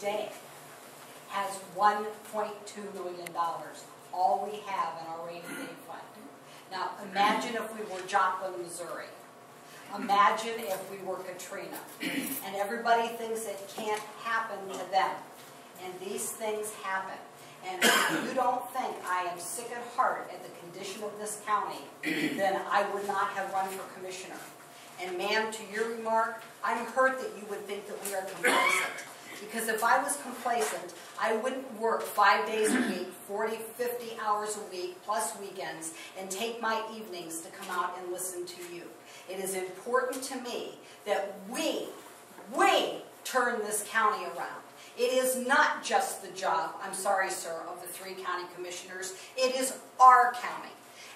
today has $1.2 million, all we have in our rainy day fund. Now, imagine if we were Joplin, Missouri. Imagine if we were Katrina. And everybody thinks it can't happen to them. And these things happen. And if you don't think I am sick at heart at the condition of this county, then I would not have run for commissioner. And ma'am, to your remark, I'm hurt that you would think that we are complacent. Because if I was complacent, I wouldn't work 5 days a week, 40, 50 hours a week, plus weekends, and take my evenings to come out and listen to you. It is important to me that we turn this county around. It is not just the job, I'm sorry, sir, of the 3 county commissioners. It is our county.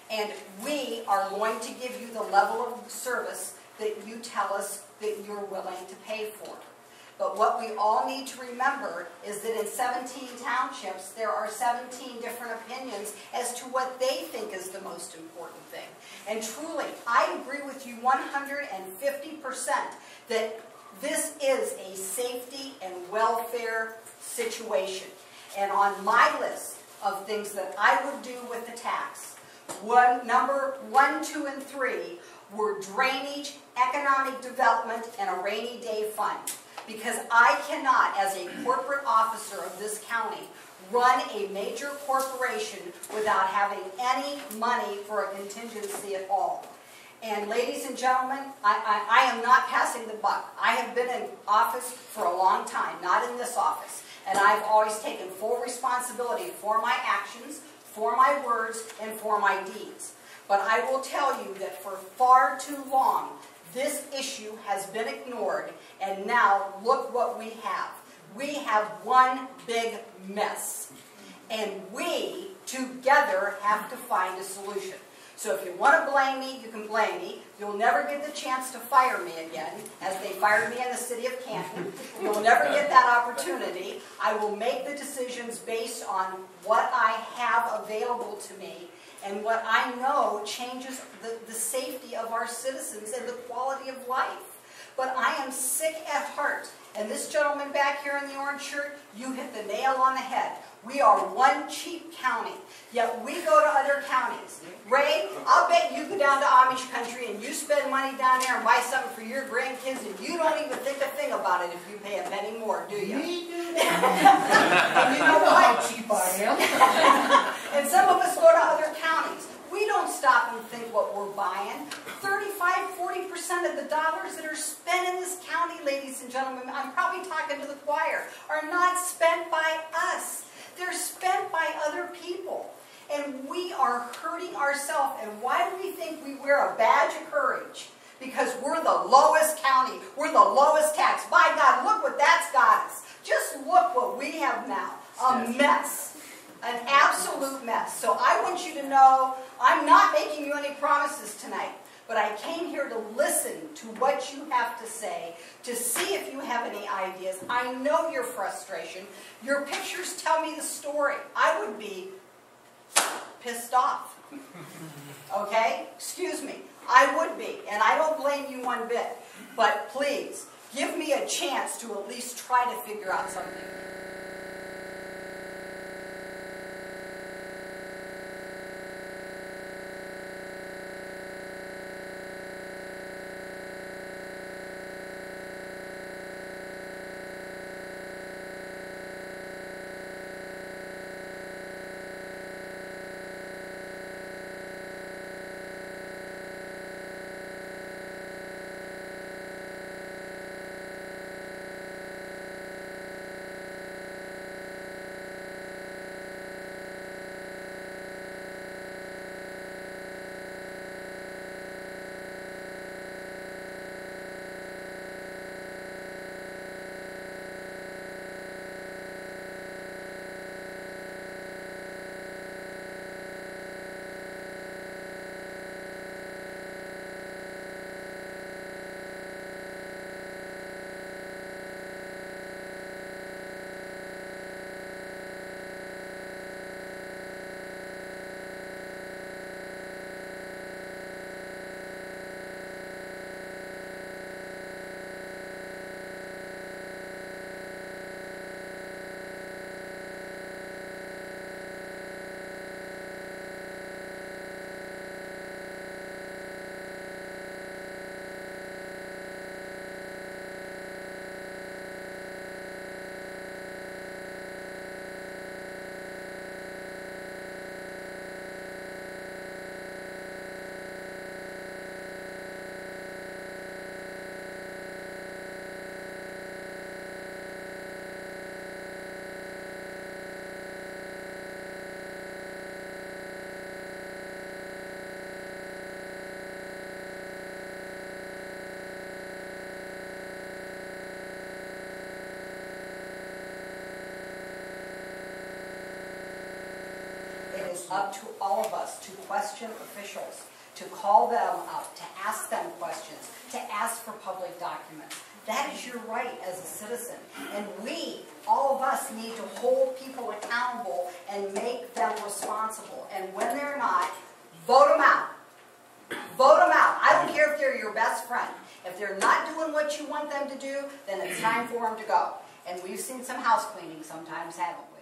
And we are going to give you the level of service that you tell us that you're willing to pay for. But what we all need to remember is that in 17 townships, there are 17 different opinions as to what they think is the most important thing. And truly, I agree with you 150% that this is a safety and welfare situation. And on my list of things that I would do with the tax, number 1, 2, and 3 were drainage, economic development, and a rainy day fund. Because I cannot, as a corporate officer of this county, run a major corporation without having any money for a contingency at all. And ladies and gentlemen, I am not passing the buck. I have been in office for a long time, not in this office. And I've always taken full responsibility for my actions, for my words, and for my deeds. But I will tell you that for far too long, this issue has been ignored, and now look what we have. We have one big mess, and we together have to find a solution. So if you want to blame me, you can blame me. You'll never get the chance to fire me again, as they fired me in the city of Canton. You'll never get that opportunity. I will make the decisions based on what I have available to me and what I know changes the safety of our citizens and the quality of life. But I am sick at heart. And this gentleman back here in the orange shirt, you hit the nail on the head. We are one cheap county, yet we go to other counties. Ray, I'll bet you go down to Amish country and you spend money down there and buy something for your grandkids and you don't even think a thing about it if you pay a penny more, do you? Me do. And you know what? How cheap I am. And some of us go to other counties. We don't stop and think what we're buying. 35–40% of the dollars that are spent in this county, ladies and gentlemen, I'm probably talking to the choir, are not spent by us. They're spent by other people. And we are hurting ourselves. And why do we think we wear a badge of courage? Because we're the lowest county. We're the lowest tax. By God, look what that's got us. Just look what we have now. A mess. An absolute mess. So I want you to know, I'm not making you any promises tonight. But I came here to listen to what you have to say, to see if you have any ideas. I know your frustration. Your pictures tell me the story. I would be pissed off. Okay? Excuse me. I would be. And I don't blame you one bit. But please, give me a chance to at least try to figure out something. is up to all of us to question officials, to call them up, to ask them questions, to ask for public documents. That is your right as a citizen. And we, all of us, need to hold people accountable and make them responsible. And when they're not, vote them out. Vote them out. I don't care if they're your best friend. If they're not doing what you want them to do, then it's time for them to go. And we've seen some house cleaning sometimes, haven't we?